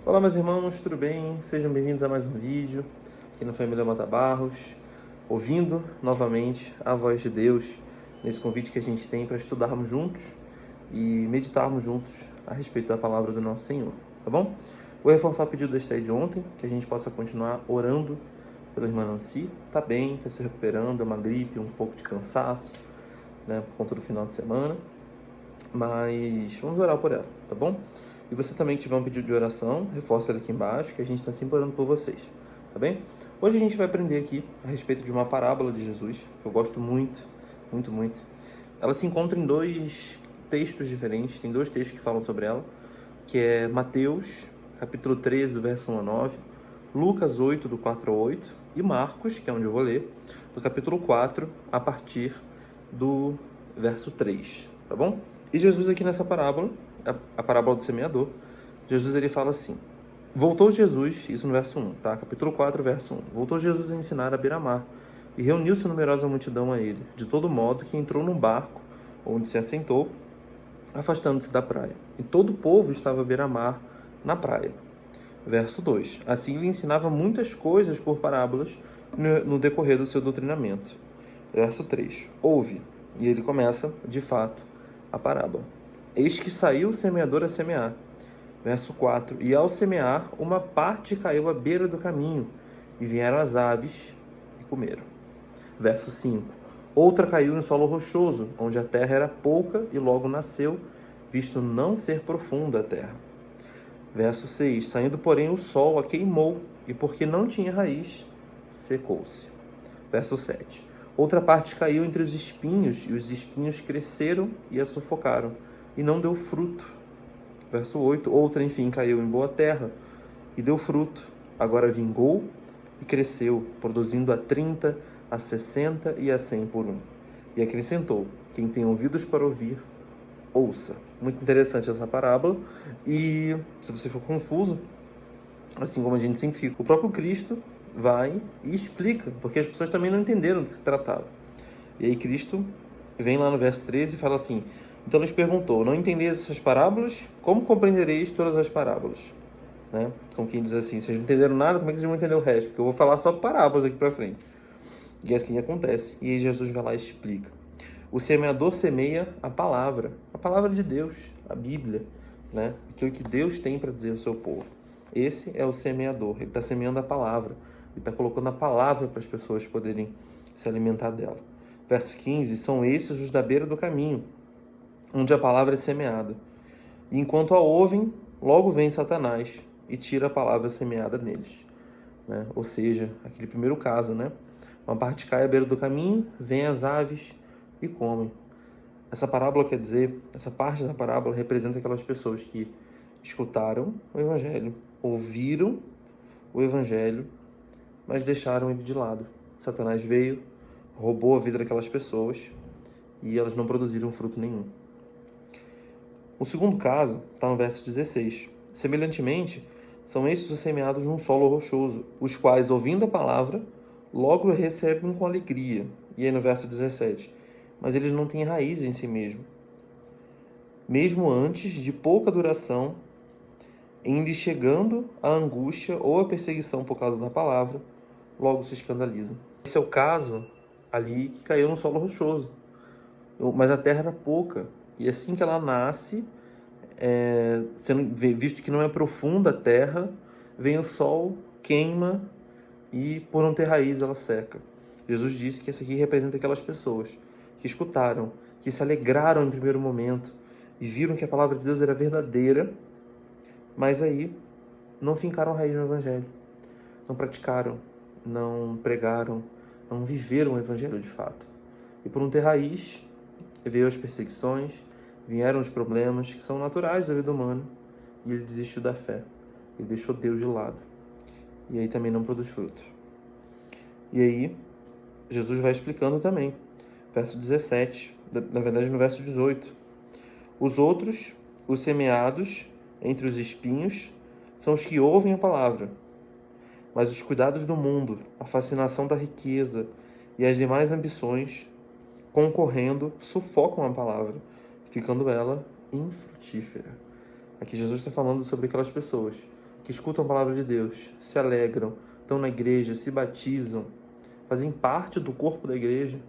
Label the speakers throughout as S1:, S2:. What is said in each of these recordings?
S1: Olá, meus irmãos, tudo bem? Sejam bem-vindos a mais um vídeo aqui na família Mata Barros, ouvindo novamente a voz de Deus nesse convite que a gente tem para estudarmos juntos e meditarmos juntos a respeito da palavra do nosso Senhor, tá bom? Vou reforçar o pedido da Esther de ontem, que a gente possa continuar orando pela irmã Nancy. Tá bem, tá se recuperando, é uma gripe, um pouco de cansaço, né, por conta do final de semana, mas vamos orar por ela, tá bom? E você também que tiver um pedido de oração, reforça ele aqui embaixo, que a gente está sempre orando por vocês, tá bem? Hoje a gente vai aprender aqui a respeito de uma parábola de Jesus, que eu gosto muito, muito, muito. Ela se encontra em dois textos diferentes, tem dois textos que falam sobre ela, que é Mateus, capítulo 13, do verso 1 a 9, Lucas 8, do 4 a 8, e Marcos, que é onde eu vou ler, do capítulo 4, a partir do verso 3, tá bom? E Jesus aqui nessa parábola, a parábola do semeador, Jesus ele fala assim: voltou Jesus, isso no verso 1, tá? Capítulo 4, verso 1. Voltou Jesus a ensinar à beira-mar, e reuniu-se numerosa multidão a ele, de todo modo que entrou num barco, onde se assentou, afastando-se da praia. E todo o povo estava à beira-mar, na praia. Verso 2. Assim ele ensinava muitas coisas por parábolas no decorrer do seu doutrinamento. Verso 3. Ouve. E ele começa, de fato, a parábola. Eis que saiu o semeador a semear. Verso 4. E ao semear, uma parte caiu à beira do caminho, e vieram as aves e comeram. Verso 5. Outra caiu em solo rochoso, onde a terra era pouca e logo nasceu, visto não ser profunda a terra. Verso 6. Saindo, porém, o sol a queimou, e porque não tinha raiz, secou-se. Verso 7. Outra parte caiu entre os espinhos, e os espinhos cresceram e a sufocaram, e não deu fruto. Verso 8. Outra, enfim, caiu em boa terra, e deu fruto. Agora vingou e cresceu, produzindo a 30, a 60 e a 100 por um. E acrescentou: quem tem ouvidos para ouvir, ouça. Muito interessante essa parábola. E se você for confuso, assim como a gente sempre fica, o próprio Cristo vai e explica, porque as pessoas também não entenderam do que se tratava. E aí Cristo vem lá no verso 13 e fala assim: então lhes perguntou, não entendeis essas parábolas? Como compreendereis todas as parábolas? Né? Como quem diz assim, vocês não entenderam nada, como é que vocês vão entender o resto? Porque eu vou falar só parábolas aqui pra frente. E assim acontece. E aí Jesus vai lá e explica. O semeador semeia a palavra de Deus, a Bíblia, né? Aquilo que Deus tem para dizer ao seu povo. Esse é o semeador, ele está semeando a palavra, ele está colocando a palavra para as pessoas poderem se alimentar dela. Verso 15, são esses os da beira do caminho, onde a palavra é semeada. E enquanto a ouvem, logo vem Satanás e tira a palavra semeada neles. Né? Ou seja, aquele primeiro caso, né? Uma parte cai à beira do caminho, vem as aves e comem. Essa parábola quer dizer, essa parte da parábola representa aquelas pessoas que escutaram o Evangelho, ouviram o Evangelho, mas deixaram ele de lado. Satanás veio, roubou a vida daquelas pessoas e elas não produziram fruto nenhum. O segundo caso está no verso 16. Semelhantemente, são estes os semeados num solo rochoso, os quais, ouvindo a palavra, logo a recebem com alegria. E aí no verso 17, mas eles não têm raiz em si mesmo. Mesmo antes de pouca duração, em lhes chegando a angústia ou a perseguição por causa da palavra, logo se escandalizam. Esse é o caso ali que caiu no solo rochoso. Mas a terra era pouca. E assim que ela nasce, visto que não é profunda a terra, vem o sol, queima e por não ter raiz ela seca. Jesus disse que essa aqui representa aquelas pessoas que escutaram, que se alegraram em primeiro momento e viram que a palavra de Deus era verdadeira, mas aí não fincaram raiz no Evangelho, não praticaram, não pregaram, não viveram o Evangelho de fato. E por não ter raiz, veio as perseguições, vieram os problemas que são naturais da vida humana, e ele desistiu da fé, ele deixou Deus de lado, e aí também não produz fruto. E aí Jesus vai explicando também, verso 17, na verdade no verso 18. Os outros, os semeados entre os espinhos, são os que ouvem a palavra, mas os cuidados do mundo, a fascinação da riqueza e as demais ambições, concorrendo, sufocam a palavra, ficando ela infrutífera. Aqui Jesus está falando sobre aquelas pessoas que escutam a palavra de Deus, se alegram, estão na igreja, se batizam, fazem parte do corpo da igreja,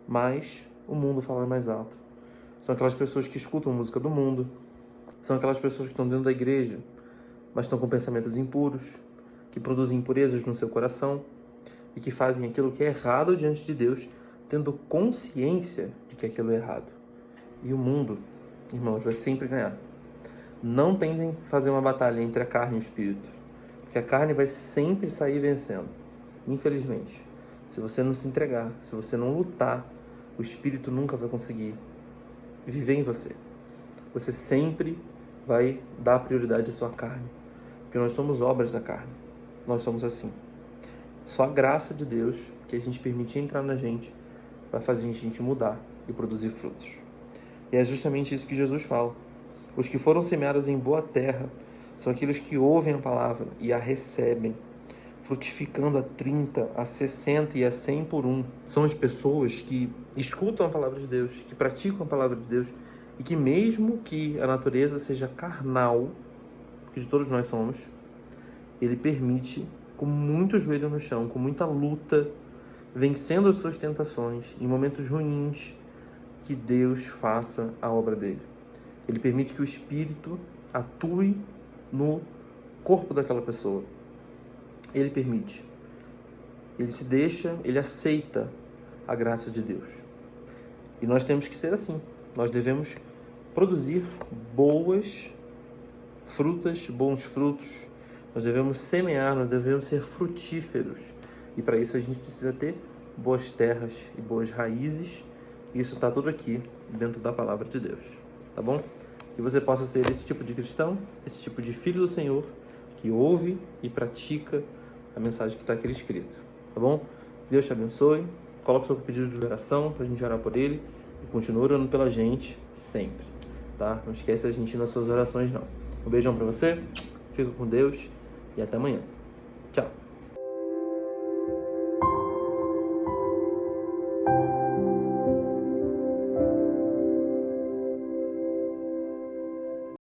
S1: mas o mundo fala mais alto. São aquelas pessoas que escutam música do mundo, são aquelas pessoas que estão dentro da igreja, mas estão com pensamentos impuros, que produzem impurezas no seu coração e que fazem aquilo que é errado diante de Deus, tendo consciência de que aquilo é errado. E o mundo, irmãos, vai sempre ganhar. Não tentem fazer uma batalha entre a carne e o espírito, porque a carne vai sempre sair vencendo. Infelizmente, se você não se entregar, se você não lutar, o espírito nunca vai conseguir viver em você. Você sempre vai dar prioridade à sua carne, porque nós somos obras da carne. Nós somos assim. Só a graça de Deus, que a gente permite entrar na gente, vai fazer a gente mudar e produzir frutos. E é justamente isso que Jesus fala. Os que foram semeados em boa terra são aqueles que ouvem a palavra e a recebem, frutificando a 30, a 60 e a 100 por um. São as pessoas que escutam a palavra de Deus, que praticam a palavra de Deus e que, mesmo que a natureza seja carnal, que de todos nós somos, Ele permite, com muito joelho no chão, com muita luta, vencendo as suas tentações, em momentos ruins, que Deus faça a obra dele. Ele permite que o Espírito atue no corpo daquela pessoa. Ele permite. Ele se deixa, ele aceita a graça de Deus. E nós temos que ser assim. Nós devemos produzir boas frutas, bons frutos. Nós devemos semear, nós devemos ser frutíferos. E para isso a gente precisa ter boas terras e boas raízes. E isso está tudo aqui dentro da palavra de Deus. Tá bom? Que você possa ser esse tipo de cristão, esse tipo de filho do Senhor, que ouve e pratica a mensagem que está aqui escrita. Tá bom? Deus te abençoe. Coloque seu pedido de oração para a gente orar por ele. E continue orando pela gente sempre. Tá? Não esquece a gente nas suas orações, não. Um beijão para você. Fica com Deus. E até amanhã.